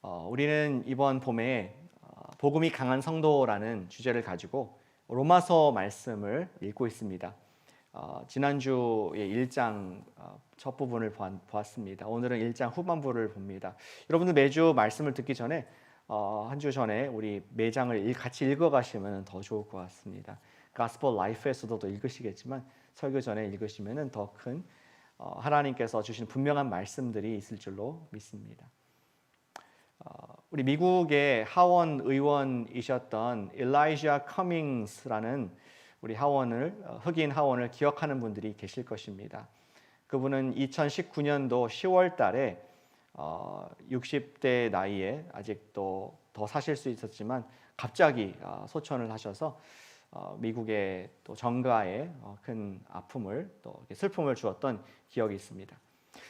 우리는 이번 봄에 복음이 강한 성도라는 주제를 가지고 로마서 말씀을 읽고 있습니다. 지난주에 1장 첫 부분을 보았습니다. 오늘은 1장 후반부를 봅니다. 여러분들 매주 말씀을 듣기 전에 한 주 전에 우리 매장을 같이 읽어가시면 더 좋을 것 같습니다. 가스펠 라이프에서도 읽으시겠지만 설교 전에 읽으시면 더 큰 하나님께서 주신 분명한 말씀들이 있을 줄로 믿습니다. 우리 미국의 하원 의원이셨던 일라이자 커밍스라는 우리 흑인 하원을 기억하는 분들이 계실 것입니다. 그분은 2019년도 10월 달에 60대 나이에 아직도 더 사실 수 있었지만 갑자기 소천을 하셔서 미국의 또 정가에 큰 아픔을 또 슬픔을 주었던 기억이 있습니다.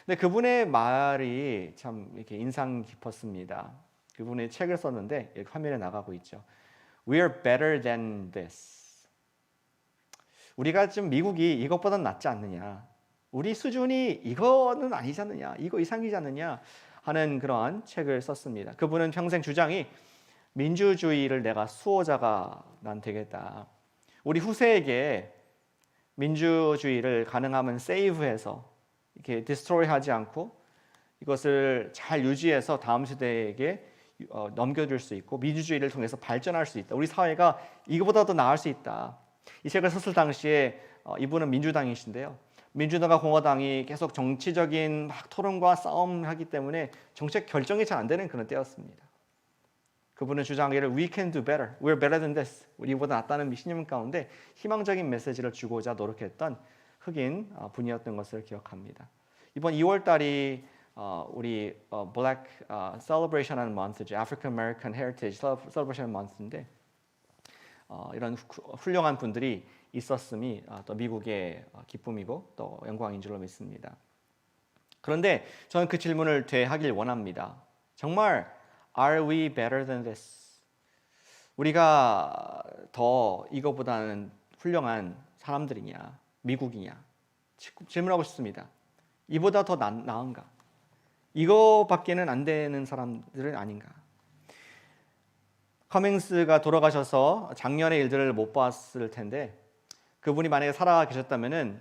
근데 그분의 말이 참 이렇게 인상 깊었습니다. 그분의 책을 썼는데 여기 화면에 나가고 있죠. We are better than this. 우리가 좀 미국이 이것보다 낫지 않느냐. 우리 수준이 이거는 아니지 않느냐. 이거 이상이지 않느냐 하는 그러한 책을 썼습니다. 그분은 평생 주장이 민주주의를 내가 수호자가 난 되겠다. 우리 후세에게 민주주의를 가능하면 세이브해서 이렇게 디스트로이하지 않고 이것을 잘 유지해서 다음 세대에게 넘겨줄 수 있고 민주주의를 통해서 발전할 수 있다. 우리 사회가 이거보다 더 나을 수 있다. 이 책을 썼을 당시에 이분은 민주당이신데요. 민주당과 공화당이 계속 정치적인 막 토론과 싸움을 하기 때문에 정책 결정이 잘 안 되는 그런 때였습니다. 그분은 주장하기를 We can do better. We're better than this. 우리보다 낫다는 신념 가운데 희망적인 메시지를 주고자 노력했던 흑인 분이었던 것을 기억합니다. 이번 2월 달이 우리 Black Celebration 하는 month죠. African American Heritage Celebration month인데 이런 훌륭한 분들이 있었음이 또 미국의 기쁨이고 또 영광인 줄로 믿습니다. 그런데 저는 그 질문을 되하길 원합니다. 정말 Are we better than this? 우리가 더 이거보다는 훌륭한 사람들이냐? 미국이냐? 질문하고 싶습니다. 이보다 더 나은가? 이거밖에는 안 되는 사람들은 아닌가? 커밍스가 돌아가셔서 작년의 일들을 못 봤을 텐데 그분이 만약에 살아 계셨다면은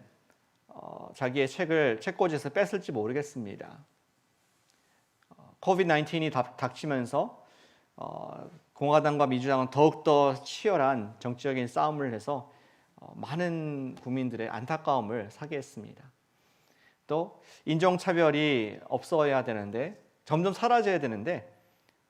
자기의 책을 책꽂이에서 뺐을지 모르겠습니다. 코비드-19이 닥치면서 공화당과 민주당은 더욱더 치열한 정치적인 싸움을 해서 많은 국민들의 안타까움을 사게 했습니다. 또 인종차별이 없어야 되는데 점점 사라져야 되는데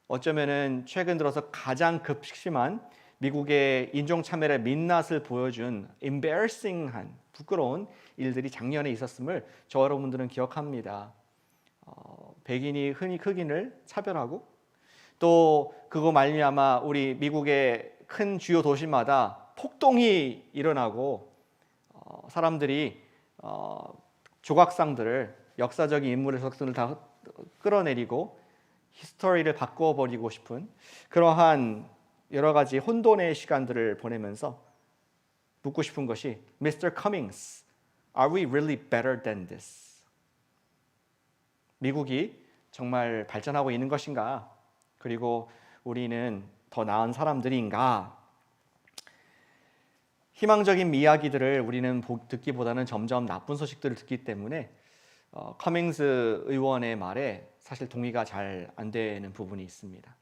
어쩌면은 최근 들어서 가장 급심한 미국의 인종차별의 민낯을 보여준 embarrassing한 부끄러운 일들이 작년에 있었음을 저 여러분들은 기억합니다. 백인이 흑인을 차별하고 또 그거 말미암아 우리 미국의 큰 주요 도시마다 폭동이 일어나고 사람들이 조각상들을 역사적인 인물의 적들을 다 끌어내리고 히스토리를 바꿔버리고 싶은 그러한 여러 가지 혼돈의 시간들을 보내면서 묻고 싶은 것이 Mr. Cummings, are we really better than this? 미국이 정말 발전하고 있는 것인가? 그리고 우리는 더 나은 사람들인가? 희망적인 이야기들을 우리는 듣기보다는 점점 나쁜 소식들을 듣기 때문에 커밍스 의원의 말에 사실 동의가 잘 안 되는 부분이 있습니다.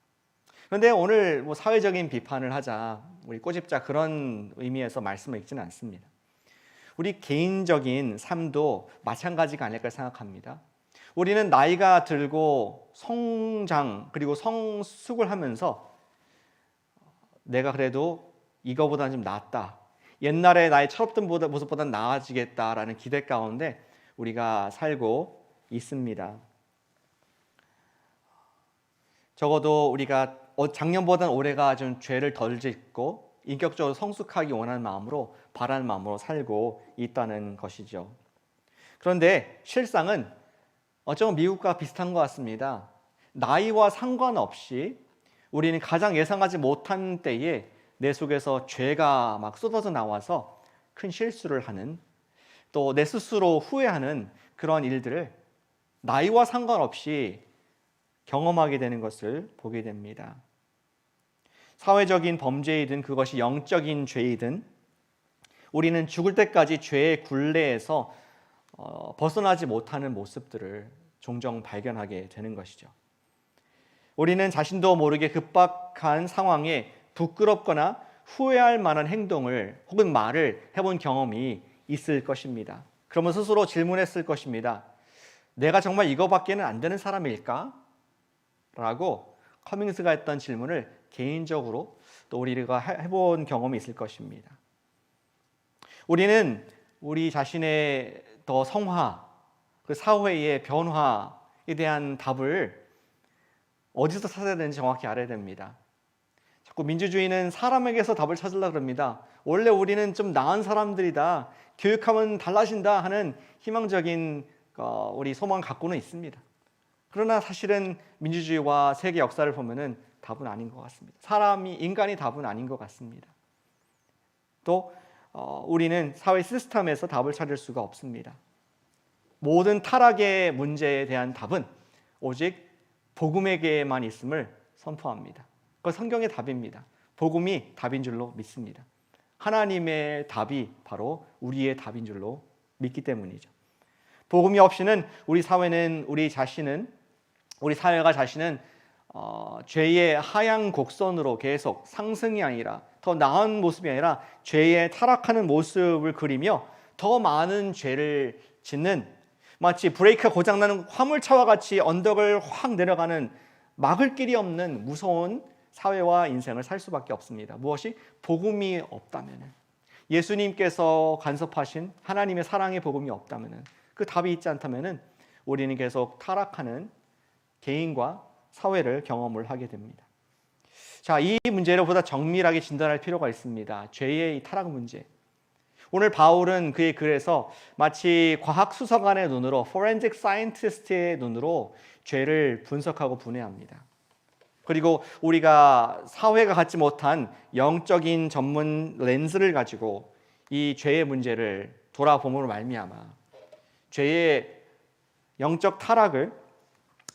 그런데 오늘 사회적인 비판을 하자, 우리 꼬집자 그런 의미에서 말씀을 읽지는 않습니다. 우리 개인적인 삶도 마찬가지가 아닐까 생각합니다. 우리는 나이가 들고 성장 그리고 성숙을 하면서 내가 그래도 이거보다는 좀 낫다. 옛날에 나의 철없던 모습보다 나아지겠다라는 기대 가운데 우리가 살고 있습니다. 적어도 우리가 작년보다는 올해가 좀 죄를 덜 짓고 인격적으로 성숙하기 원하는 마음으로 바라는 마음으로 살고 있다는 것이죠. 그런데 실상은 어쩌면 미국과 비슷한 것 같습니다. 나이와 상관없이 우리는 가장 예상하지 못한 때에 내 속에서 죄가 막 쏟아져 나와서 큰 실수를 하는 또 내 스스로 후회하는 그런 일들을 나이와 상관없이 경험하게 되는 것을 보게 됩니다. 사회적인 범죄이든 그것이 영적인 죄이든 우리는 죽을 때까지 죄의 굴레에서 벗어나지 못하는 모습들을 종종 발견하게 되는 것이죠. 우리는 자신도 모르게 급박한 상황에 부끄럽거나 후회할 만한 행동을 혹은 말을 해본 경험이 있을 것입니다. 그러면 스스로 질문했을 것입니다. 내가 정말 이거밖에는 안 되는 사람일까? 라고 커밍스가 했던 질문을 개인적으로 또 우리가 해본 경험이 있을 것입니다. 우리는 우리 자신의 더 성화, 그 사회의 변화에 대한 답을 어디서 찾아야 되는지 정확히 알아야 됩니다. 자꾸 민주주의는 사람에게서 답을 찾으려고 합니다. 원래 우리는 좀 나은 사람들이다, 교육하면 달라진다 하는 희망적인 우리 소망 갖고는 있습니다. 그러나 사실은 민주주의와 세계 역사를 보면은 답은 아닌 것 같습니다. 인간이 답은 아닌 것 같습니다. 또 우리는 사회 시스템에서 답을 찾을 수가 없습니다. 모든 타락의 문제에 대한 답은 오직 복음에게만 있음을 선포합니다. 그건 성경의 답입니다. 복음이 답인 줄로 믿습니다. 하나님의 답이 바로 우리의 답인 줄로 믿기 때문이죠. 복음이 없이는 우리 사회는 우리 사회가 자신은 죄의 하향 곡선으로 계속 상승이 아니라 더 나은 모습이 아니라 죄에 타락하는 모습을 그리며 더 많은 죄를 짓는 마치 브레이크가 고장나는 화물차와 같이 언덕을 확 내려가는 막을 길이 없는 무서운 사회와 인생을 살 수밖에 없습니다. 무엇이? 복음이 없다면, 예수님께서 간섭하신 하나님의 사랑의 복음이 없다면, 그 답이 있지 않다면 우리는 계속 타락하는 개인과 사회를 경험을 하게 됩니다. 자, 이 문제를 보다 정밀하게 진단할 필요가 있습니다. 죄의 이 타락 문제. 오늘 바울은 그의 글에서 마치 과학 수사관의 눈으로, forensic scientist의 눈으로 죄를 분석하고 분해합니다. 그리고 우리가 사회가 갖지 못한 영적인 전문 렌즈를 가지고 이 죄의 문제를 돌아봄으로 말미암아 죄의 영적 타락을,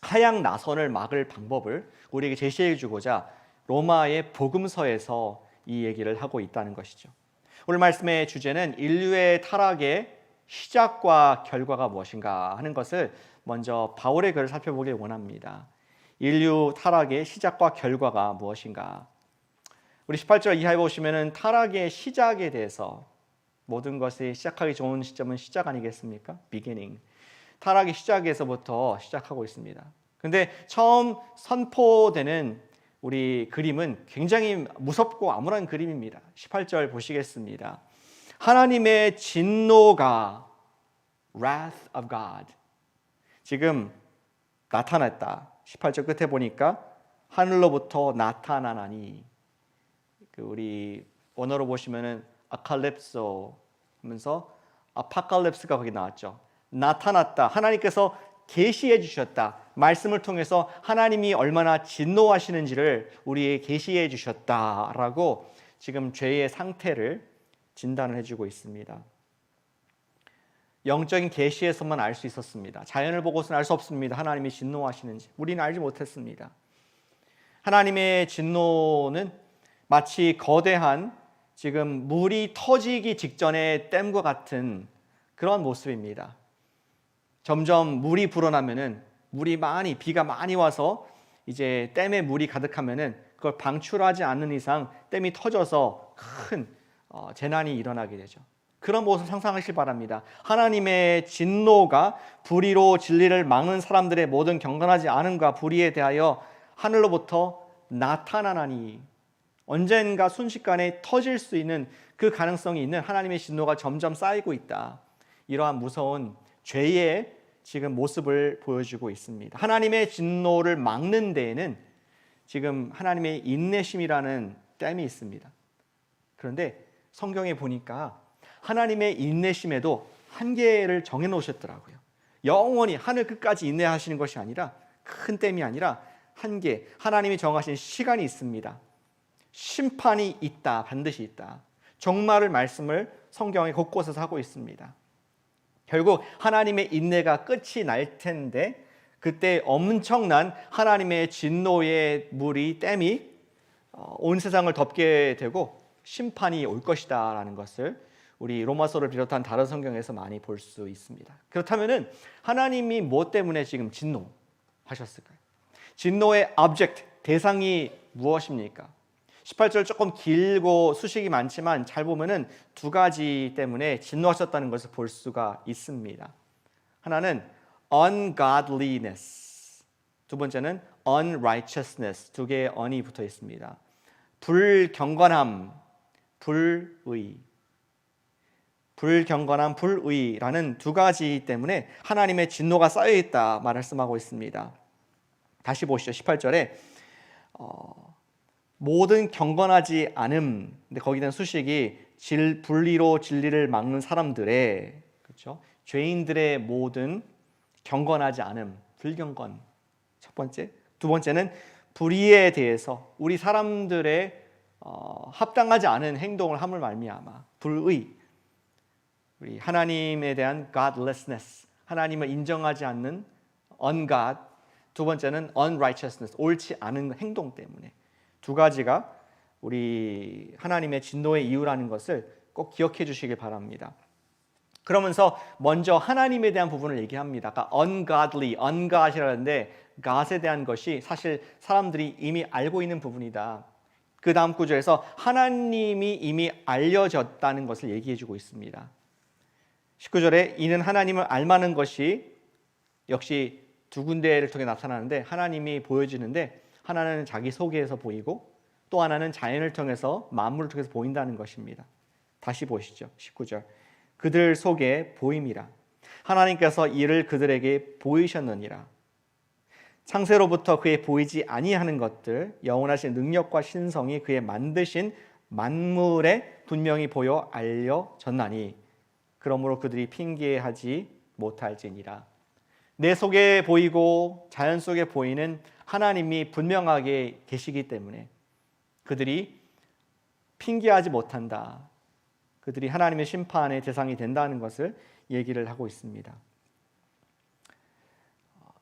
하향 나선을 막을 방법을 우리에게 제시해 주고자 로마의 복음서에서 이 얘기를 하고 있다는 것이죠. 오늘 말씀의 주제는 인류의 타락의 시작과 결과가 무엇인가 하는 것을 먼저 바울의 글을 살펴보길 원합니다. 인류 타락의 시작과 결과가 무엇인가? 우리 18절 이하에 보시면은 타락의 시작에 대해서, 모든 것이 시작하기 좋은 시점은 시작 아니겠습니까? beginning. 타락의 시작에서부터 시작하고 있습니다. 근데 처음 선포되는 우리 그림은 굉장히 무섭고 암울한 그림입니다. 18절 보시겠습니다. 하나님의 진노가, wrath of God, 지금 나타났다. 18절 끝에 보니까 하늘로부터 나타나나니, 우리 원어로 보시면은 아칼립소 하면서 아파칼립스가 거기 나왔죠. 나타났다. 하나님께서 계시해 주셨다. 말씀을 통해서 하나님이 얼마나 진노하시는지를 우리에게 계시해 주셨다라고 지금 죄의 상태를 진단을 해주고 있습니다. 영적인 계시에서만 알 수 있었습니다. 자연을 보고서는 알 수 없습니다. 하나님이 진노하시는지 우리는 알지 못했습니다. 하나님의 진노는 마치 거대한 지금 물이 터지기 직전의 댐과 같은 그런 모습입니다. 점점 물이 불어나면은 비가 많이 와서 이제 댐에 물이 가득하면은 그걸 방출하지 않는 이상 댐이 터져서 큰 재난이 일어나게 되죠. 그런 모습을 상상하시기 바랍니다. 하나님의 진노가 불의로 진리를 막는 사람들의 모든 경건하지 않음과 불의에 대하여 하늘로부터 나타나나니, 언젠가 순식간에 터질 수 있는 그 가능성이 있는 하나님의 진노가 점점 쌓이고 있다. 이러한 무서운 죄의 지금 모습을 보여주고 있습니다. 하나님의 진노를 막는 데에는 지금 하나님의 인내심이라는 댐이 있습니다. 그런데 성경에 보니까 하나님의 인내심에도 한계를 정해 놓으셨더라고요. 영원히 하늘 끝까지 인내하시는 것이 아니라, 큰 댐이 아니라 한계, 하나님이 정하신 시간이 있습니다. 심판이 있다, 반드시 있다. 종말을 말씀을 성경의 곳곳에서 하고 있습니다. 결국 하나님의 인내가 끝이 날 텐데 그때 엄청난 하나님의 진노의 물이 댐이 온 세상을 덮게 되고 심판이 올 것이다 라는 것을 우리 로마서를 비롯한 다른 성경에서 많이 볼 수 있습니다. 그렇다면 하나님이 무엇 때문에 지금 진노하셨을까요? 진노의 object, 대상이 무엇입니까? 18절 조금 길고 수식이 많지만 잘 보면은 두 가지 때문에 진노하셨다는 것을 볼 수가 있습니다. 하나는 ungodliness, 두 번째는 unrighteousness, 두 개의 on이 붙어 있습니다. 불경건함, 불의. 불경건함, 불의라는 두 가지 때문에 하나님의 진노가 쌓여있다 말씀하고 있습니다. 다시 보시죠. 18절에 모든 경건하지 않음, 근데 거기에 대한 수식이 불의로 진리를 막는 사람들의, 그렇죠? 죄인들의 모든 경건하지 않음, 불경건. 첫 번째. 두 번째는 불의에 대해서 우리 사람들의 합당하지 않은 행동을 함을 말미암아 불의, 우리 하나님에 대한 godlessness, 하나님을 인정하지 않는 ungod, 두 번째는 unrighteousness, 옳지 않은 행동 때문에 두 가지가 우리 하나님의 진노의 이유라는 것을 꼭 기억해 주시길 바랍니다. 그러면서 먼저 하나님에 대한 부분을 얘기합니다. 그러니까 ungodly, ungod이라는데 god에 대한 것이 사실 사람들이 이미 알고 있는 부분이다. 그 다음 구절에서 하나님이 이미 알려졌다는 것을 얘기해 주고 있습니다. 19절에 이는 하나님을 알만한 것이 역시 두 군데를 통해 나타나는데 하나님이 보여지는데 하나는 자기 속에서 보이고 또 하나는 자연을 통해서 만물을 통해서 보인다는 것입니다. 다시 보시죠. 19절 그들 속에 보임이라 하나님께서 이를 그들에게 보이셨느니라. 창세로부터 그의 보이지 아니하는 것들 영원하신 능력과 신성이 그의 만드신 만물에 분명히 보여 알려졌나니 그러므로 그들이 핑계하지 못할지니라. 내 속에 보이고 자연 속에 보이는 하나님이 분명하게 계시기 때문에 그들이 핑계하지 못한다. 그들이 하나님의 심판의 대상이 된다는 것을 얘기를 하고 있습니다.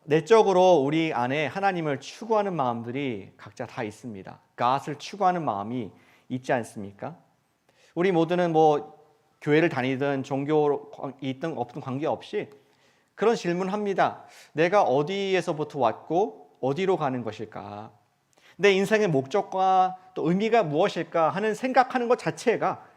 내적으로 우리 안에 하나님을 추구하는 마음들이 각자 다 있습니다. God을 추구하는 마음이 있지 않습니까? 우리 모두는 교회를 다니든 종교 있든 없든 관계없이 그런 질문합니다. 내가 어디에서부터 왔고 어디로 가는 것일까? 내 인생의 목적과 또 의미가 무엇일까 하는 생각하는 것 자체가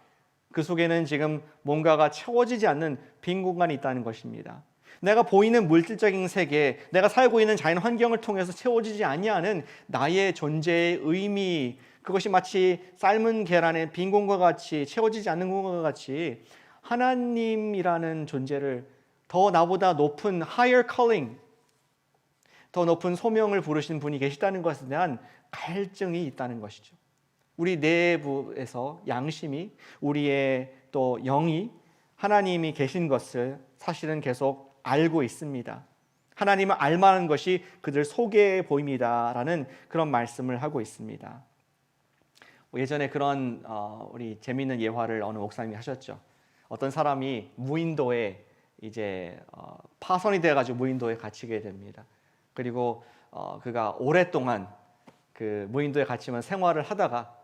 그 속에는 지금 뭔가가 채워지지 않는 빈 공간이 있다는 것입니다. 내가 보이는 물질적인 세계, 내가 살고 있는 자연 환경을 통해서 채워지지 아니하는 나의 존재의 의미, 그것이 마치 삶은 계란의 빈 공간과 같이 채워지지 않는 공간과 같이 하나님이라는 존재를 더 나보다 높은 higher calling, 더 높은 소명을 부르신 분이 계시다는 것에 대한 갈증이 있다는 것이죠. 우리 내부에서 양심이, 우리의 또 영이 하나님이 계신 것을 사실은 계속 알고 있습니다. 하나님을 알만한 것이 그들 속에 보입니다라는 그런 말씀을 하고 있습니다. 예전에 그런 우리 재미있는 예화를 어느 목사님이 하셨죠. 어떤 사람이 무인도에 이제 파손이 돼가지고 무인도에 갇히게 됩니다. 그리고 그가 오랫동안 그 무인도에 갇히면 생활을 하다가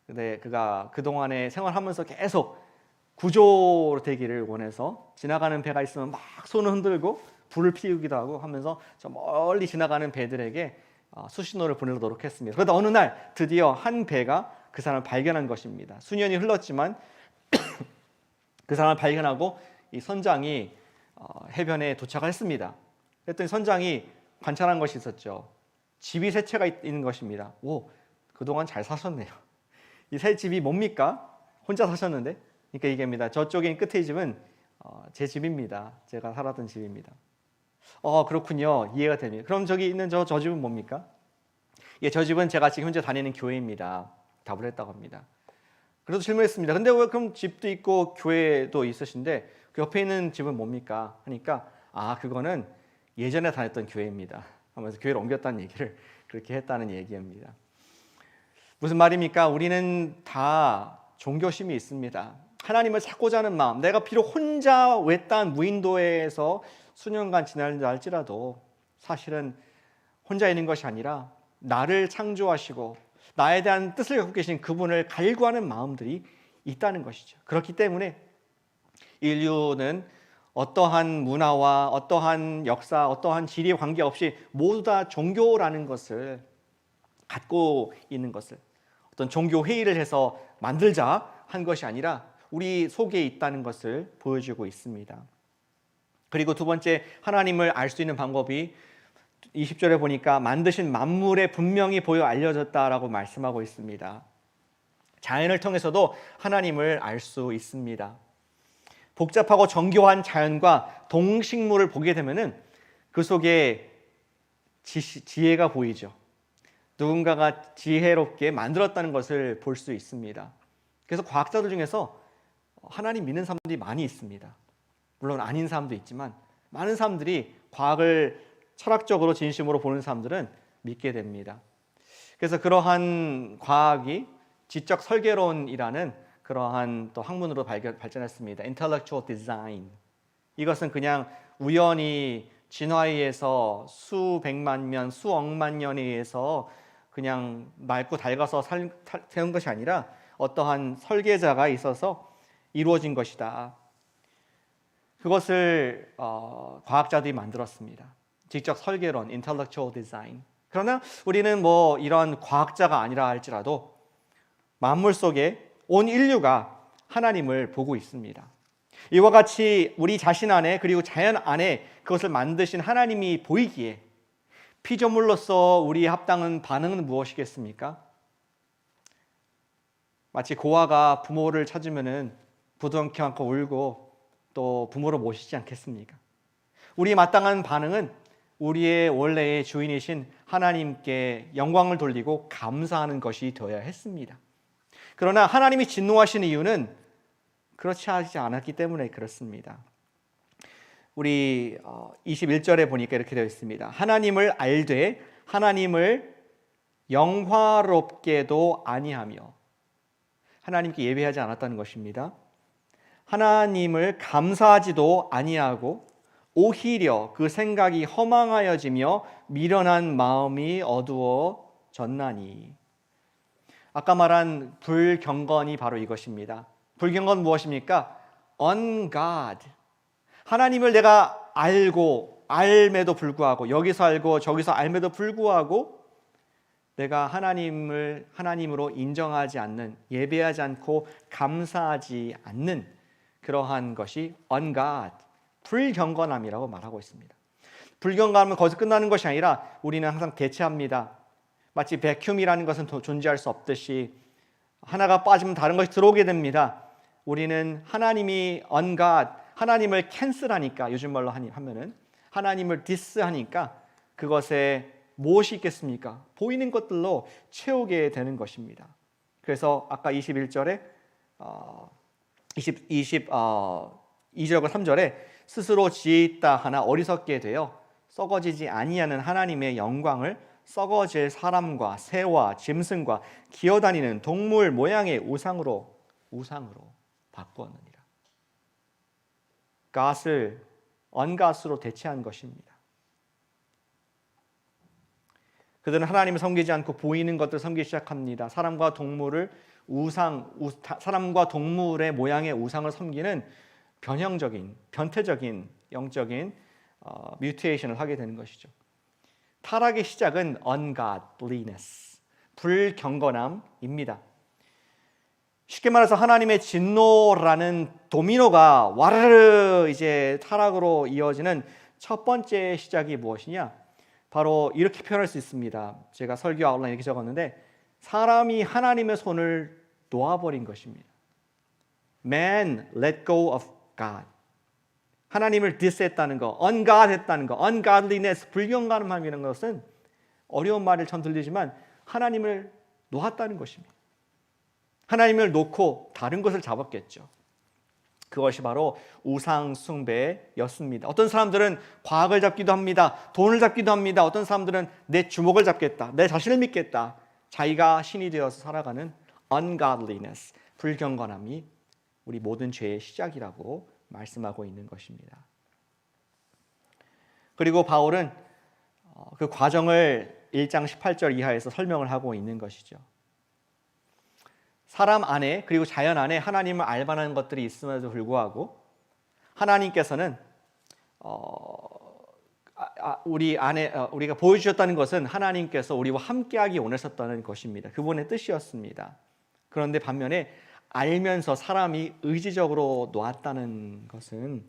근데 그가 그동안에 생활하면서 계속 구조되기를 원해서 지나가는 배가 있으면 막 손을 흔들고 불을 피우기도 하고 하면서 저 멀리 지나가는 배들에게 수신호를 보내도록 했습니다. 그러다 어느 날 드디어 한 배가 그 사람을 발견한 것입니다. 수년이 흘렀지만 그 사람을 발견하고 이 선장이 해변에 도착을 했습니다. 그랬더니 선장이 관찰한 것이 있었죠. 집이 세 채가 있는 것입니다. 오, 그동안 잘 사셨네요. 이 새 집이 뭡니까? 혼자 사셨는데? 그러니까 얘기합니다. 저쪽에 끝의 집은 제 집입니다. 제가 살았던 집입니다. 그렇군요. 이해가 됩니다. 그럼 저기 있는 저 집은 뭡니까? 예, 저 집은 제가 지금 현재 다니는 교회입니다. 답을 했다고 합니다. 그래서 질문했습니다. 근데 왜 그럼 집도 있고 교회도 있으신데 그 옆에 있는 집은 뭡니까? 하니까 그거는 예전에 다녔던 교회입니다. 하면서 교회를 옮겼다는 얘기를 그렇게 했다는 얘기입니다. 무슨 말입니까? 우리는 다 종교심이 있습니다. 하나님을 찾고자 하는 마음, 내가 비록 혼자 외딴 무인도에서 수년간 지낸다 할지라도 사실은 혼자 있는 것이 아니라 나를 창조하시고 나에 대한 뜻을 갖고 계신 그분을 갈구하는 마음들이 있다는 것이죠. 그렇기 때문에 인류는 어떠한 문화와 어떠한 역사, 어떠한 지리에 관계없이 모두 다 종교라는 것을 갖고 있는 것을, 어떤 종교 회의를 해서 만들자 한 것이 아니라 우리 속에 있다는 것을 보여주고 있습니다. 그리고 두 번째, 하나님을 알 수 있는 방법이 20절에 보니까 만드신 만물에 분명히 보여 알려졌다라고 말씀하고 있습니다. 자연을 통해서도 하나님을 알 수 있습니다. 복잡하고 정교한 자연과 동식물을 보게 되면은 그 속에 지혜가 보이죠. 누군가가 지혜롭게 만들었다는 것을 볼 수 있습니다. 그래서 과학자들 중에서 하나님 믿는 사람들이 많이 있습니다. 물론 아닌 사람도 있지만 많은 사람들이 과학을 철학적으로 진심으로 보는 사람들은 믿게 됩니다. 그래서 그러한 과학이 지적 설계론이라는 그러한 또 학문으로 발전했습니다. Intellectual Design. 이것은 그냥 우연히 진화에 의해서 수백만 년, 수억만 년에 의해서 그냥 낡고 낡아서 세운 것이 아니라 어떠한 설계자가 있어서 이루어진 것이다. 그것을 과학자들이 만들었습니다. 지적 설계론, Intellectual Design. 그러나 우리는 뭐 이런 과학자가 아니라 할지라도 만물 속에 온 인류가 하나님을 보고 있습니다. 이와 같이 우리 자신 안에 그리고 자연 안에 그것을 만드신 하나님이 보이기에 피조물로서 우리의 합당한 반응은 무엇이겠습니까? 마치 고아가 부모를 찾으면은 부둥켜 안고 울고 또 부모를 모시지 않겠습니까? 우리의 마땅한 반응은 우리의 원래의 주인이신 하나님께 영광을 돌리고 감사하는 것이 되어야 했습니다. 그러나 하나님이 진노하신 이유는 그렇지 하지 않았기 때문에 그렇습니다. 우리 21절에 보니까 이렇게 되어 있습니다. 하나님을 알되 하나님을 영화롭게도 아니하며, 하나님께 예배하지 않았다는 것입니다. 하나님을 감사하지도 아니하고 오히려 그 생각이 허망하여지며 미련한 마음이 어두워졌나니. 아까 말한 불경건이 바로 이것입니다. 불경건 무엇입니까? On God. 하나님을 내가 알고 알매도 불구하고, 여기서 알고 저기서 알매도 불구하고 내가 하나님을 하나님으로 인정하지 않는, 예배하지 않고 감사하지 않는 그러한 것이 on God, 불경건함이라고 말하고 있습니다. 불경건함은 거기서 끝나는 것이 아니라 우리는 항상 대체합니다. 마치 백큐음이라는 것은 존재할 수 없듯이 하나가 빠지면 다른 것이 들어오게 됩니다. 우리는 하나님이 on God, 하나님을 캔슬하니까, 요즘 말로 하면은 하나님을 디스하니까 그것에 무엇이 있겠습니까? 보이는 것들로 채우게 되는 것입니다. 그래서 아까 21절에 22절과 3절에 스스로 지혜 있다 하나 어리석게 되어 썩어지지 아니하는 하나님의 영광을 썩어질 사람과 새와 짐승과 기어다니는 동물 모양의 우상으로 바꾸었느니라. God을 ungod으로 대체한 것입니다. 그들은 하나님을 섬기지 않고 보이는 것들을 섬기기 시작합니다. 사람과 동물의 모양의 우상을 섬기는 변태적인 영적인 뮤테이션을 하게 되는 것이죠. 타락의 시작은 ungodliness, 불경건함입니다. 쉽게 말해서 하나님의 진노라는 도미노가 와르르 이제 타락으로 이어지는 첫 번째 시작이 무엇이냐? 바로 이렇게 표현할 수 있습니다. 제가 설교 아웃라인 이렇게 적었는데, 사람이 하나님의 손을 놓아버린 것입니다. Man let go of God. 하나님을 디스했다는 거, unGod 했다는 거, ungodliness, 불경건함이라는 것은 어려운 말을 전 들리지만 하나님을 놓았다는 것입니다. 하나님을 놓고 다른 것을 잡았겠죠. 그것이 바로 우상 숭배였습니다. 어떤 사람들은 과학을 잡기도 합니다. 돈을 잡기도 합니다. 어떤 사람들은 내 주목을 잡겠다, 내 자신을 믿겠다, 자기가 신이 되어서 살아가는 ungodliness, 불경건함이 우리 모든 죄의 시작이라고 말씀하고 있는 것입니다. 그리고 바울은 그 과정을 1장 18절 이하에서 설명을 하고 있는 것이죠. 사람 안에 그리고 자연 안에 하나님을 알만한 것들이 있음에도 불구하고 하나님께서는 우리 안에 우리가 보여주셨다는 것은 하나님께서 우리와 함께하기 원하셨다는 것입니다. 그분의 뜻이었습니다. 그런데 반면에 알면서 사람이 의지적으로 놓았다는 것은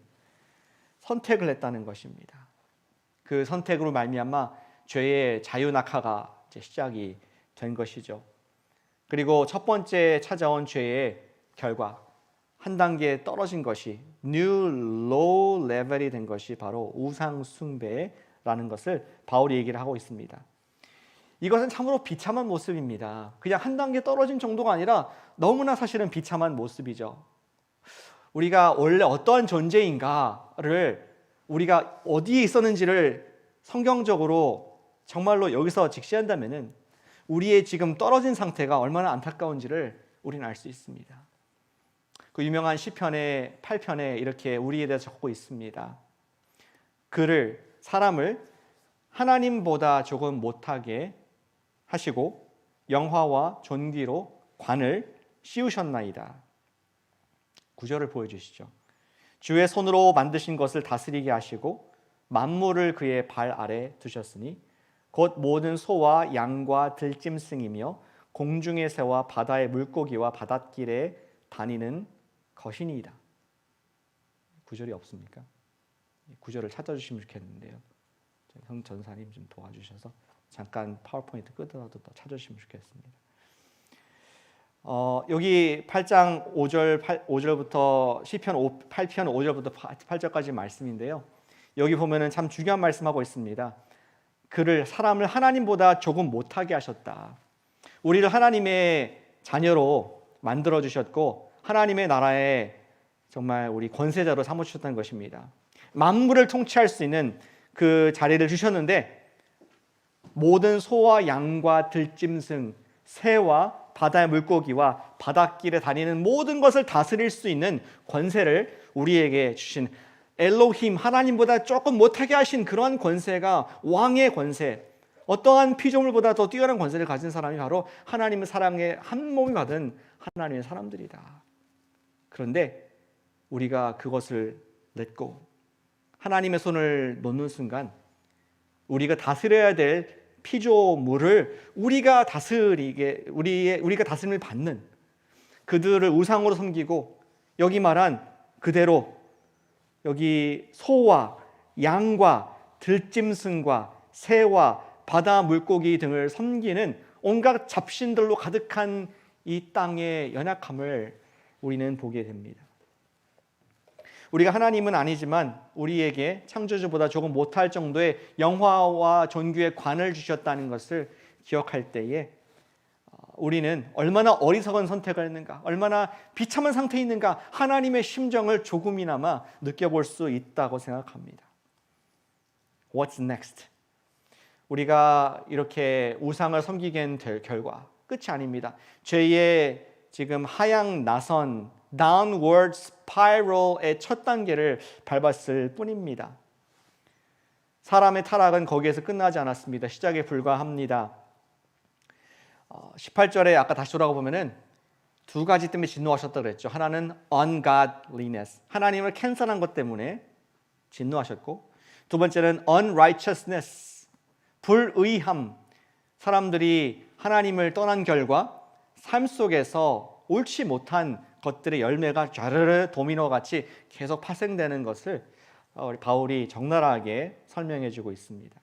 선택을 했다는 것입니다. 그 선택으로 말미암아 죄의 자유낙하가 이제 시작이 된 것이죠. 그리고 첫 번째 찾아온 죄의 결과 한 단계 떨어진 것이 new low level이 된 것이 바로 우상 숭배라는 것을 바울이 얘기를 하고 있습니다. 이것은 참으로 비참한 모습입니다. 그냥 한 단계 떨어진 정도가 아니라 너무나 사실은 비참한 모습이죠. 우리가 원래 어떠한 존재인가를 우리가 어디에 있었는지를 성경적으로 정말로 여기서 직시한다면은 우리의 지금 떨어진 상태가 얼마나 안타까운지를 우리는 알 수 있습니다. 그 유명한 시편의 8편에 이렇게 우리에 대해서 적고 있습니다. 사람을 하나님보다 조금 못하게 하시고 영화와 존귀로 관을 씌우셨나이다. 구절을 보여주시죠. 주의 손으로 만드신 것을 다스리게 하시고 만물을 그의 발 아래 두셨으니 곧 모든 소와 양과 들짐승이며 공중의 새와 바다의 물고기와 바닷길에 다니는 것이니이다. 구절이 없습니까? 구절을 찾아주시면 좋겠는데요. 성 전사님 좀 도와주셔서 잠깐 파워포인트 끄더라도 더 찾아주시면 좋겠습니다. 여기 8장 5절부터 시편 8편 5절부터 8절까지 말씀인데요. 여기 보면은 참 중요한 말씀하고 있습니다. 사람을 하나님보다 조금 못하게 하셨다. 우리를 하나님의 자녀로 만들어 주셨고 하나님의 나라에 정말 우리 권세자로 삼으셨다는 것입니다. 만물을 통치할 수 있는 그 자리를 주셨는데 모든 소와 양과 들짐승, 새와 바다의 물고기와 바닷길에 다니는 모든 것을 다스릴 수 있는 권세를 우리에게 주신 엘로힘, 하나님보다 조금 못하게 하신 그러한 권세가 왕의 권세, 어떠한 피조물보다 더 뛰어난 권세를 가진 사람이 바로 하나님의 사랑에 한 몸이 받은 하나님의 사람들이다. 그런데 우리가 그것을 냈고 하나님의 손을 놓는 순간 우리가 다스려야 될 피조물을 우리가 다스림을 받는, 그들을 우상으로 섬기고 여기 말한 그대로 여기 소와 양과 들짐승과 새와 바다 물고기 등을 섬기는 온갖 잡신들로 가득한 이 땅의 연약함을 우리는 보게 됩니다. 우리가 하나님은 아니지만 우리에게 창조주보다 조금 못할 정도의 영화와 존귀의 관을 주셨다는 것을 기억할 때에 우리는 얼마나 어리석은 선택을 했는가, 얼마나 비참한 상태에 있는가, 하나님의 심정을 조금이나마 느껴볼 수 있다고 생각합니다. What's next? 우리가 이렇게 우상을 섬기게 될 결과 끝이 아닙니다. 죄의 지금 하향 나선 downward spiral의 첫 단계를 밟았을 뿐입니다. 사람의 타락은 거기에서 끝나지 않았습니다. 시작에 불과합니다. 18절에 아까 다시 돌아가 보면은 두 가지 때문에 진노하셨다고 그랬죠. 하나는 ungodliness, 하나님을 캔슬한 것 때문에 진노하셨고, 두 번째는 unrighteousness, 불의함, 사람들이 하나님을 떠난 결과 삶 속에서 옳지 못한 것들의 열매가 좌르르 도미노같이 계속 파생되는 것을 바울이 적나라하게 설명해 주고 있습니다.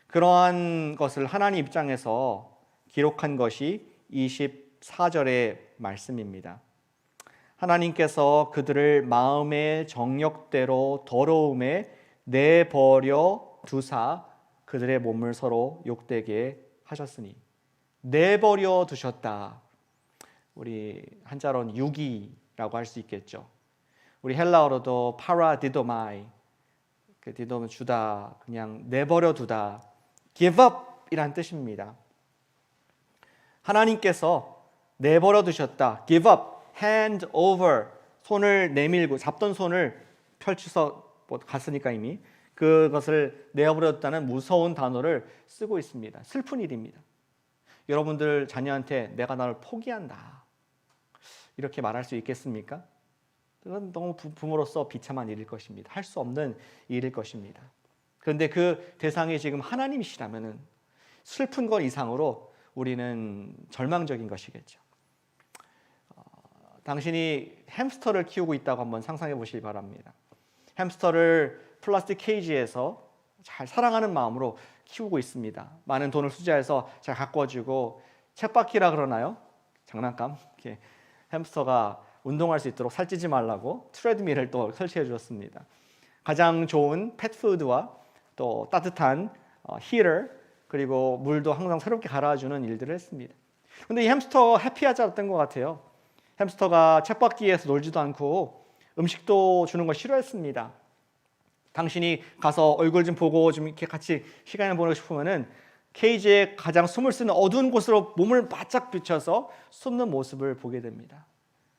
그러한 것을 하나님 입장에서 기록한 것이 24절의 말씀입니다. 하나님께서 그들을 마음의 정욕대로 더러움에 내버려 두사 그들의 몸을 서로 욕되게 하셨으니, 내버려 두셨다. 우리 한자로는 유기라고 할 수 있겠죠. 우리 헬라어로도 파라디도마이, 그 디도는 주다, 그냥 내버려 두다, give up 이란 뜻입니다. 하나님께서 내버려 두셨다, give up, hand over, 손을 내밀고 잡던 손을 펼쳐서 갔으니까 이미 그것을 내어버렸다는 무서운 단어를 쓰고 있습니다. 슬픈 일입니다. 여러분들 자녀한테 내가 너를 포기한다 이렇게 말할 수 있겠습니까? 그건 너무 부모로서 비참한 일일 것입니다. 할 수 없는 일일 것입니다. 그런데 그 대상이 지금 하나님이시라면 슬픈 것 이상으로 우리는 절망적인 것이겠죠. 당신이 햄스터를 키우고 있다고 한번 상상해 보시기 바랍니다. 햄스터를 플라스틱 케이지에서 잘 사랑하는 마음으로 키우고 있습니다. 많은 돈을 투자해서 잘 가꿔주고 쳇바퀴라 그러나요? 장난감. 이렇게 햄스터가 운동할 수 있도록 살찌지 말라고 트레드밀을 또 설치해 주었습니다. 가장 좋은 펫푸드와 또 따뜻한 히터 그리고 물도 항상 새롭게 갈아주는 일들을 했습니다. 그런데 이 햄스터 해피하지 않았던 것 같아요. 햄스터가 쳇바퀴에서 놀지도 않고 음식도 주는 걸 싫어했습니다. 당신이 가서 얼굴 좀 보고 좀 이렇게 같이 시간을 보내고 싶으면은 케이지에 가장 숨을 쓰는 어두운 곳으로 몸을 바짝 비춰서 숨는 모습을 보게 됩니다.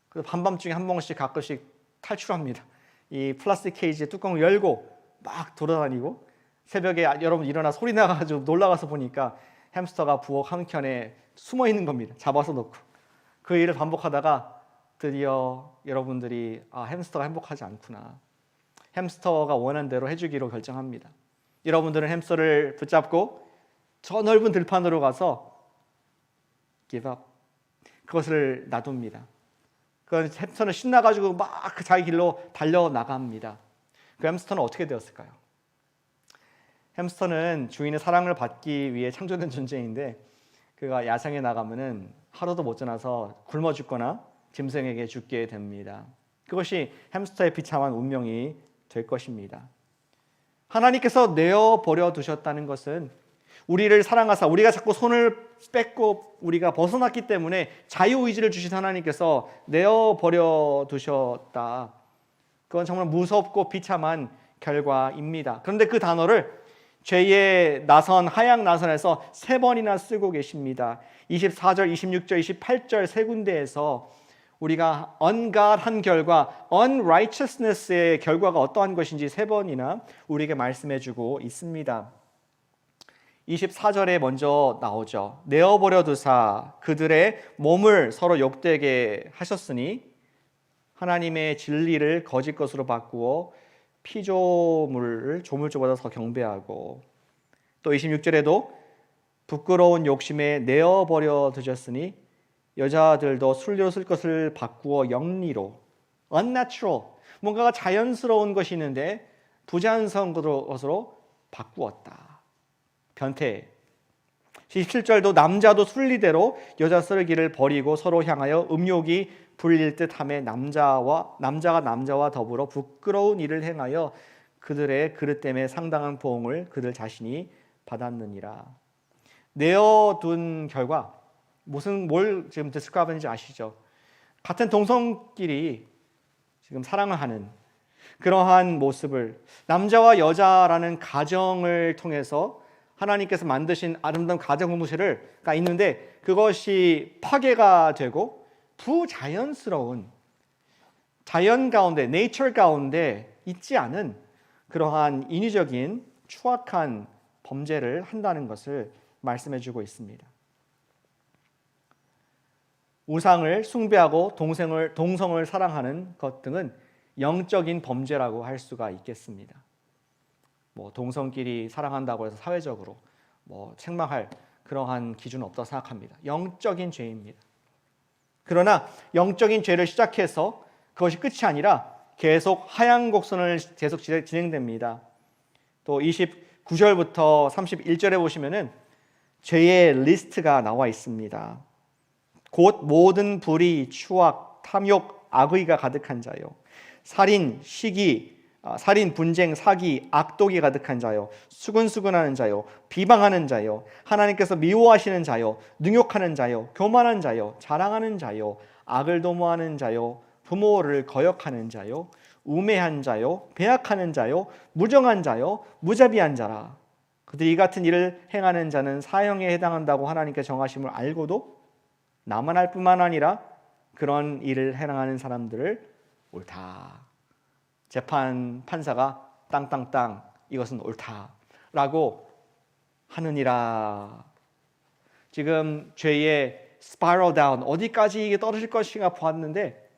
그래서 밤밤중에 한 번씩 가끔씩 탈출합니다. 이 플라스틱 케이지의 뚜껑을 열고 막 돌아다니고 새벽에 여러분 일어나 소리 나가지고 놀라가서 보니까 햄스터가 부엌 한켠에 숨어 있는 겁니다. 잡아서 놓고 그 일을 반복하다가 드디어 여러분들이 햄스터가 행복하지 않구나. 햄스터가 원하는 대로 해주기로 결정합니다. 여러분들은 햄스터를 붙잡고 저 넓은 들판으로 가서 give up. 그것을 놔둡니다. 그 햄스터는 신나가지고 막 그 자기 길로 달려나갑니다. 그 햄스터는 어떻게 되었을까요? 햄스터는 주인의 사랑을 받기 위해 창조된 존재인데 그가 야생에 나가면은 하루도 못 지나서 굶어 죽거나 짐승에게 죽게 됩니다. 그것이 햄스터의 비참한 운명이 될 것입니다. 하나님께서 내어버려 두셨다는 것은 우리를 사랑하사 우리가 자꾸 손을 뺏고 우리가 벗어났기 때문에 자유의지를 주신 하나님께서 내어버려 두셨다. 그건 정말 무섭고 비참한 결과입니다. 그런데 그 단어를 죄의 나선, 하양 나선에서 3번이나 쓰고 계십니다. 24절, 26절, 28절 세 군데에서 우리가 ungod한 결과, unrighteousness의 결과가 어떠한 것인지 3번이나 우리에게 말씀해주고 있습니다. 24절에 먼저 나오죠. 내어버려 두사 그들의 몸을 서로 욕되게 하셨으니 하나님의 진리를 거짓 것으로 바꾸어 피조물을 조물주보다 더 경배하고 또 26절에도 부끄러운 욕심에 내어버려 두셨으니 여자들도 순리로 쓸 것을 바꾸어 영리로 unnatural 뭔가가 자연스러운 것이 있는데 부자연스러운 것으로 바꾸었다. 변태. 17절도 남자도 순리대로 여자 쓰기를 버리고 서로 향하여 음욕이 불릴 듯함에 남자가 남자와 더불어 부끄러운 일을 행하여 그들의 그릇 때문에 상당한 보응을 그들 자신이 받았느니라. 내어둔 결과 뭘 지금 디스크라이브하는지 아시죠? 같은 동성끼리 지금 사랑을 하는 그러한 모습을 남자와 여자라는 가정을 통해서 하나님께서 만드신 아름다운 가정 공동체가 있는데 그것이 파괴가 되고 부자연스러운 자연 가운데, 네이처 가운데 있지 않은 그러한 인위적인 추악한 범죄를 한다는 것을 말씀해주고 있습니다. 우상을 숭배하고 동성을 사랑하는 것 등은 영적인 범죄라고 할 수가 있겠습니다. 동성끼리 사랑한다고 해서 사회적으로 책망할 그러한 기준은 없다고 생각합니다. 영적인 죄입니다. 그러나 영적인 죄를 시작해서 그것이 끝이 아니라 계속 하향 곡선을 계속 진행됩니다. 또 29절부터 31절에 보시면은 죄의 리스트가 나와 있습니다. 곧 모든 불의, 추악, 탐욕, 악의가 가득한 자요. 살인, 시기, 살인, 분쟁, 사기, 악독이 가득한 자요. 수근수근하는 자요. 비방하는 자요. 하나님께서 미워하시는 자요. 능욕하는 자요. 교만한 자요. 자랑하는 자요. 악을 도모하는 자요. 부모를 거역하는 자요. 우매한 자요. 배약하는 자요. 무정한 자요. 무자비한 자라. 그들이 이 같은 일을 행하는 자는 사형에 해당한다고 하나님께 정하심을 알고도 나만 할 뿐만 아니라 그런 일을 행하는 사람들을 옳다. 판사가 땅땅땅 이것은 옳다라고 하느니라. 지금 죄의 spiral down, 어디까지 이게 떨어질 것인가 보았는데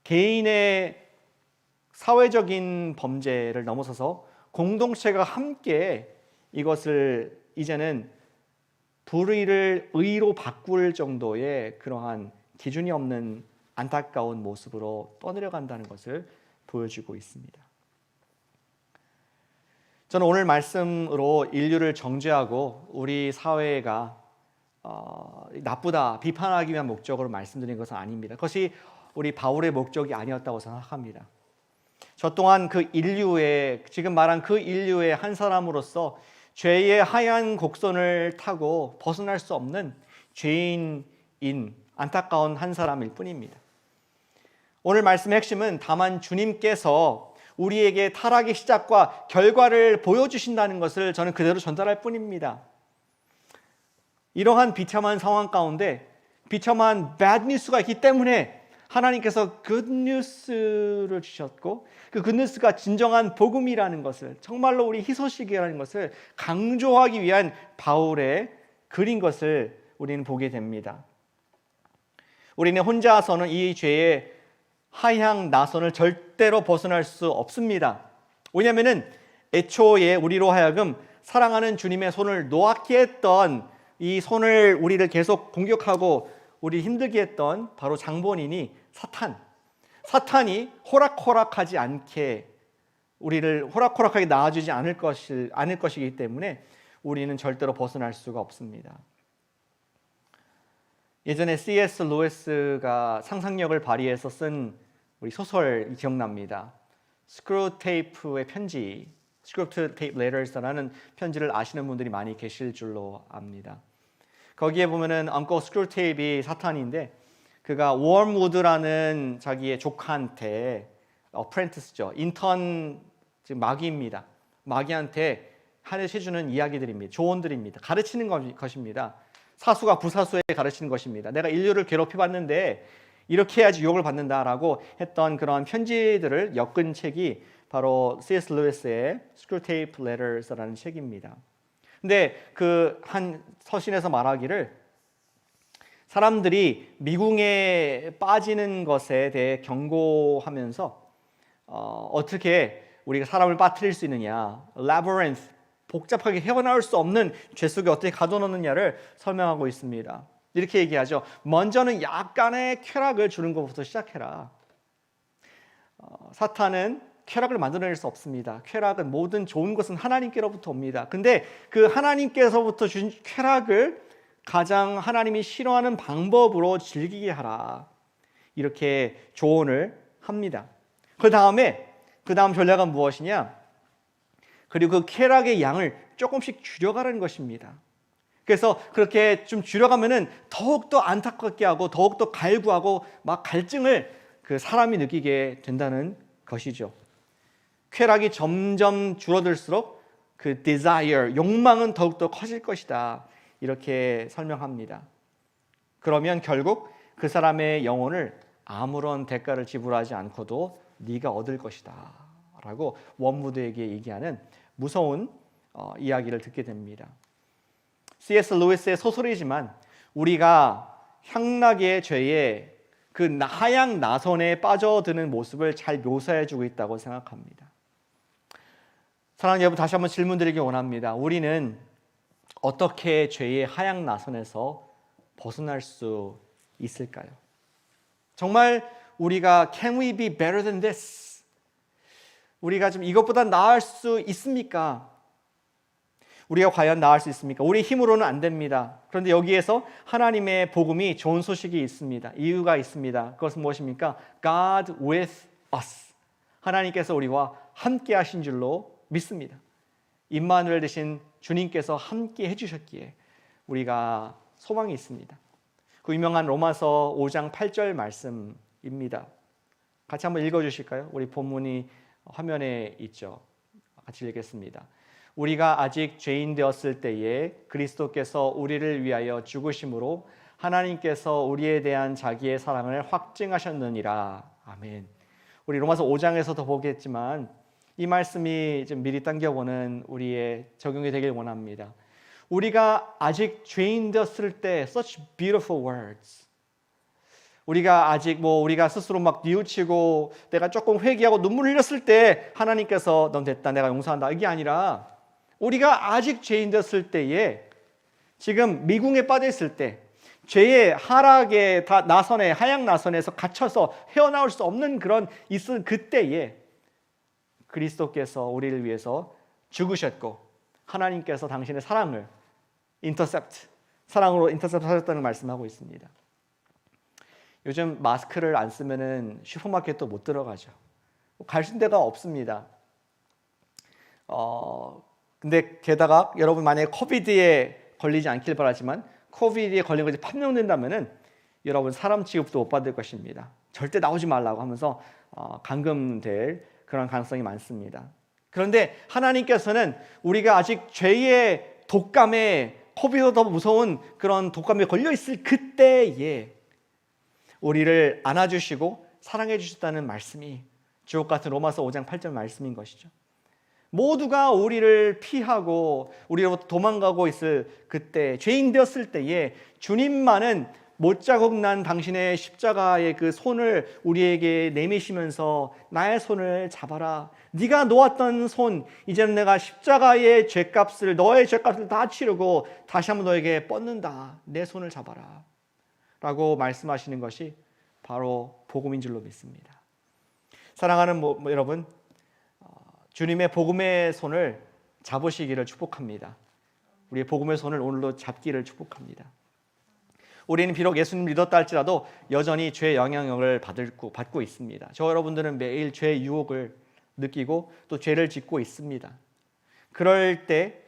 개인의 사회적인 범죄를 넘어서서 공동체가 함께 이것을 이제는 불의를 의로 바꿀 정도의 그러한 기준이 없는 안타까운 모습으로 떠내려간다는 것을 보여주고 있습니다. 저는 오늘 말씀으로 인류를 정죄하고 우리 사회가 나쁘다, 비판하기 위한 목적으로 말씀드린 것은 아닙니다. 그것이 우리 바울의 목적이 아니었다고 생각합니다. 저 또한 그 인류의, 지금 말한 그 인류의 한 사람으로서 죄의 하얀 곡선을 타고 벗어날 수 없는 죄인인 안타까운 한 사람일 뿐입니다. 오늘 말씀의 핵심은 다만 주님께서 우리에게 타락의 시작과 결과를 보여주신다는 것을 저는 그대로 전달할 뿐입니다. 이러한 비참한 상황 가운데 비참한 bad news가 있기 때문에 하나님께서 good news를 주셨고 그 good news가 진정한 복음이라는 것을, 정말로 우리 희소식이라는 것을 강조하기 위한 바울의 글인 것을 우리는 보게 됩니다. 우리는 혼자서는 이 죄의 하향 나선을 절대로 벗어날 수 없습니다. 왜냐하면 애초에 우리로 하여금 사랑하는 주님의 손을 놓았게 했던 이 손을 우리를 계속 공격하고 우리 힘들게 했던 바로 장본인이 사탄이 호락호락하지 않게 우리를 호락호락하게 낳아주지 않을 것이기 때문에 우리는 절대로 벗어날 수가 없습니다. 예전에 C.S. 루이스가 상상력을 발휘해서 쓴 우리 소설 기억납니다. 스크루테이프의 편지, 스크루테이프 레터스라는 편지를 아시는 분들이 많이 계실 줄로 압니다. 거기에 보면은 엉클 스크루테이프이 사탄인데 그가 웜우드라는 자기의 조카한테 어프렌티스죠, 인턴, 지금 마귀입니다. 마귀한테 해주는 이야기들입니다. 조언들입니다. 가르치는 것입니다. 사수가 부사수에게 가르치는 것입니다. 내가 인류를 괴롭혀봤는데 이렇게 해야지 유혹을 받는다라고 했던 그런 편지들을 엮은 책이 바로 C.S. 루이스의 스크루테이프 레터스라는 책입니다. 근데 그 한 서신에서 말하기를 사람들이 미궁에 빠지는 것에 대해 경고하면서 어떻게 우리가 사람을 빠뜨릴 수 있느냐, labyrinth, 복잡하게 헤어나올 수 없는 죄 속에 어떻게 가둬놓느냐를 설명하고 있습니다. 이렇게 얘기하죠. 먼저는 약간의 쾌락을 주는 것부터 시작해라. 사탄은 쾌락을 만들어낼 수 없습니다. 쾌락은, 모든 좋은 것은 하나님께로부터 옵니다. 근데 그 하나님께서부터 주신 쾌락을 가장 하나님이 싫어하는 방법으로 즐기게 하라. 이렇게 조언을 합니다. 그 다음 전략은 무엇이냐? 그리고 그 쾌락의 양을 조금씩 줄여가라는 것입니다. 그래서 그렇게 좀 줄여가면은 더욱더 안타깝게 하고 더욱더 갈구하고 막 갈증을 그 사람이 느끼게 된다는 것이죠. 쾌락이 점점 줄어들수록 그 desire, 욕망은 더욱더 커질 것이다. 이렇게 설명합니다. 그러면 결국 그 사람의 영혼을 아무런 대가를 지불하지 않고도 네가 얻을 것이다 라고 웜우드에게 얘기하는 무서운 이야기를 듣게 됩니다. C.S. 루이스의 소설이지만 우리가 향락의 죄에 그 하향 나선에 빠져드는 모습을 잘 묘사해주고 있다고 생각합니다. 사랑하는 여러분, 다시 한번 질문드리기 원합니다. 우리는 어떻게 죄의 하향 나선에서 벗어날 수 있을까요? 정말 우리가 can we be better than this? 우리가 좀 이것보다 나을 수 있습니까? 우리가 과연 나을 수 있습니까? 우리 힘으로는 안 됩니다. 그런데 여기에서 하나님의 복음이 좋은 소식이 있습니다. 이유가 있습니다. 그것은 무엇입니까? God with us. 하나님께서 우리와 함께 하신 줄로 믿습니다. 임마누엘 되신 주님께서 함께 해주셨기에 우리가 소망이 있습니다. 그 유명한 로마서 5장 8절 말씀입니다. 같이 한번 읽어주실까요? 우리 본문이 화면에 있죠. 같이 읽겠습니다. 우리가 아직 죄인 되었을 때에 그리스도께서 우리를 위하여 죽으심으로 하나님께서 우리에 대한 자기의 사랑을 확증하셨느니라. 아멘. 우리 로마서 5장에서도 보겠지만 이 말씀이 좀 미리 당겨보는 우리의 적용이 되길 원합니다. 우리가 아직 죄인 되었을 때 such beautiful words. 우리가 아직 우리가 스스로 막 뉘우치고 내가 조금 회개하고 눈물 흘렸을 때 하나님께서 넌 됐다, 내가 용서한다, 이게 아니라 우리가 아직 죄인 되었을 때에, 지금 미궁에 빠져 있을 때, 죄의 하락의 나선에, 하양 나선에서 갇혀서 헤어나올 수 없는 그런 있은 그때에 그리스도께서 우리를 위해서 죽으셨고 하나님께서 당신의 사랑을 사랑으로 인터셉트 하셨다는 말씀하고 있습니다. 요즘 마스크를 안 쓰면은 슈퍼마켓도 못 들어가죠. 갈 데가 없습니다. 근데 게다가 여러분 만약에 코비드에 걸리지 않길 바라지만 코비드에 걸린 것이 판명된다면은 여러분 사람 취급도 못 받을 것입니다. 절대 나오지 말라고 하면서 감금될 그런 가능성이 많습니다. 그런데 하나님께서는 우리가 아직 죄의 독감에, 코비드보다 더 무서운 그런 독감에 걸려 있을 그때에 우리를 안아주시고 사랑해 주셨다는 말씀이 주옥 같은 로마서 5장 8절 말씀인 것이죠. 모두가 우리를 피하고 우리로부터 도망가고 있을 그때, 죄인 되었을 때에 주님만은 못자국 난 당신의 십자가의 그 손을 우리에게 내미시면서 나의 손을 잡아라. 네가 놓았던 손, 이제는 내가 십자가의 죄값을, 너의 죄값을 다 치르고 다시 한번 너에게 뻗는다. 내 손을 잡아라 라고 말씀하시는 것이 바로 복음인 줄로 믿습니다. 사랑하는 여러분, 주님의 복음의 손을 잡으시기를 축복합니다. 우리의 복음의 손을 오늘도 잡기를 축복합니다. 우리는 비록 예수님 믿었다 할지라도 여전히 죄의 영향력을 받고 있습니다. 저 여러분들은 매일 죄의 유혹을 느끼고 또 죄를 짓고 있습니다. 그럴 때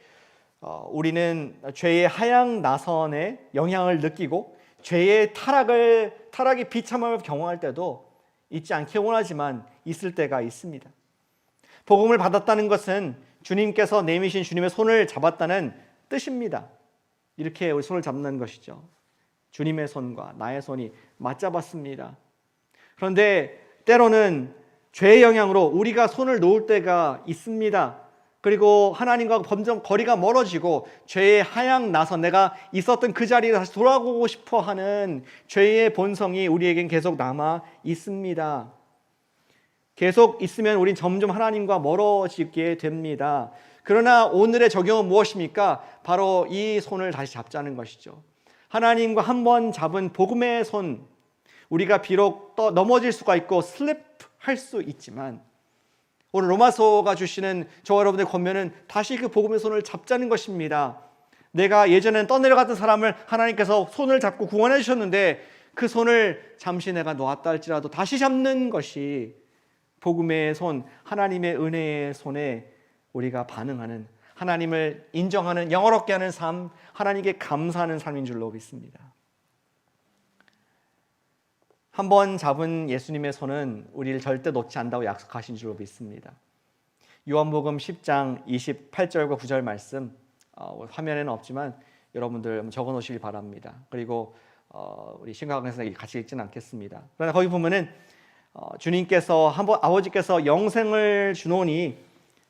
우리는 죄의 하양 나선의 영향을 느끼고 죄의 타락의 비참함을 경험할 때도 있지 않기 원하지만 있을 때가 있습니다. 복음을 받았다는 것은 주님께서 내미신 주님의 손을 잡았다는 뜻입니다. 이렇게 우리 손을 잡는 것이죠. 주님의 손과 나의 손이 맞잡았습니다. 그런데 때로는 죄의 영향으로 우리가 손을 놓을 때가 있습니다. 그리고 하나님과 점점 거리가 멀어지고 죄의 하양 나선, 내가 있었던 그 자리에 다시 돌아가고 싶어 하는 죄의 본성이 우리에겐 계속 남아 있습니다. 계속 있으면 우린 점점 하나님과 멀어지게 됩니다. 그러나 오늘의 적용은 무엇입니까? 바로 이 손을 다시 잡자는 것이죠. 하나님과 한번 잡은 복음의 손, 우리가 비록 넘어질 수가 있고 슬립할 수 있지만 오늘 로마서가 주시는 저와 여러분의 권면은 다시 그 복음의 손을 잡자는 것입니다. 내가 예전엔 떠내려갔던 사람을 하나님께서 손을 잡고 구원해 주셨는데 그 손을 잠시 내가 놓았다 할지라도 다시 잡는 것이 복음의 손, 하나님의 은혜의 손에 우리가 반응하는, 하나님을 인정하는, 영어롭게 하는 삶, 하나님께 감사하는 삶인 줄로 믿습니다. 한번 잡은 예수님의 손은 우리를 절대 놓지 않는다고 약속하신 줄로 믿습니다. 요한복음 10장 28절과 9절 말씀, 화면에는 없지만 여러분들 적어 놓으시길 바랍니다. 그리고 우리 신강에서 같이 읽지는 않겠습니다. 그러나 거기 보면은 주님께서 한번 아버지께서 영생을 주노니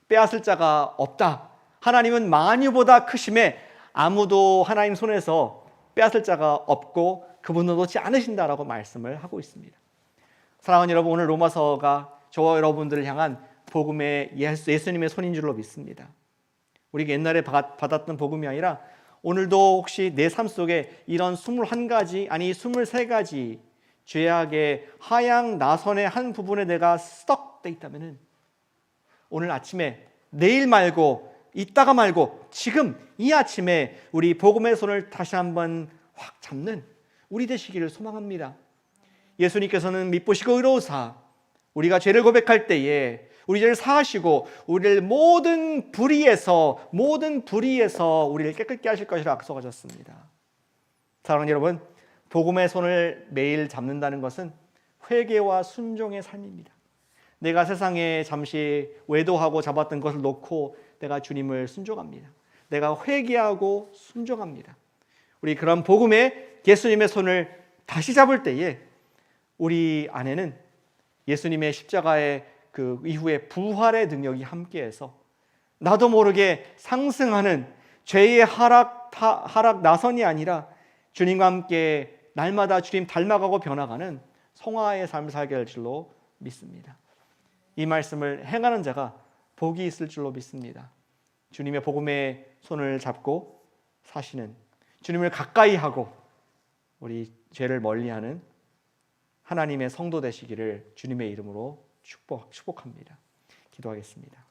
빼앗을 자가 없다. 하나님은 만유보다 크심에 아무도 하나님 손에서 빼앗을 자가 없고 그분도 놓지 않으신다라고 말씀을 하고 있습니다. 사랑하는 여러분, 오늘 로마서가 저와 여러분들을 향한 복음의 예수님의 손인 줄로 믿습니다. 우리가 옛날에 받았던 복음이 아니라 오늘도 혹시 내 삶 속에 이런 21가지 아니 23가지 죄악의 하양 나선의 한 부분에 내가 스톡돼 있다면 오늘 아침에 내일 말고 이따가 말고 지금 이 아침에 우리 복음의 손을 다시 한번 확 잡는 우리 되시기를 소망합니다. 예수님께서는 미쁘시고 의로우사 우리가 죄를 고백할 때에 우리 죄를 사하시고 우리를 모든 불의에서 우리를 깨끗게 하실 것이라 약속하셨습니다. 사랑하는 여러분, 복음의 손을 매일 잡는다는 것은 회개와 순종의 삶입니다. 내가 세상에 잠시 외도하고 잡았던 것을 놓고 내가 주님을 순종합니다. 내가 회개하고 순종합니다. 우리 그런 복음의 예수님의 손을 다시 잡을 때에 우리 안에는 예수님의 십자가의 그 이후에 부활의 능력이 함께해서 나도 모르게 상승하는 죄의 하락 나선이 아니라 주님과 함께 날마다 주님 닮아가고 변화가는 성화의 삶을 살게 될 줄로 믿습니다. 이 말씀을 행하는 자가 복이 있을 줄로 믿습니다. 주님의 복음의 손을 잡고 사시는, 주님을 가까이 하고 우리 죄를 멀리하는 하나님의 성도 되시기를 주님의 이름으로 축복합니다. 기도하겠습니다.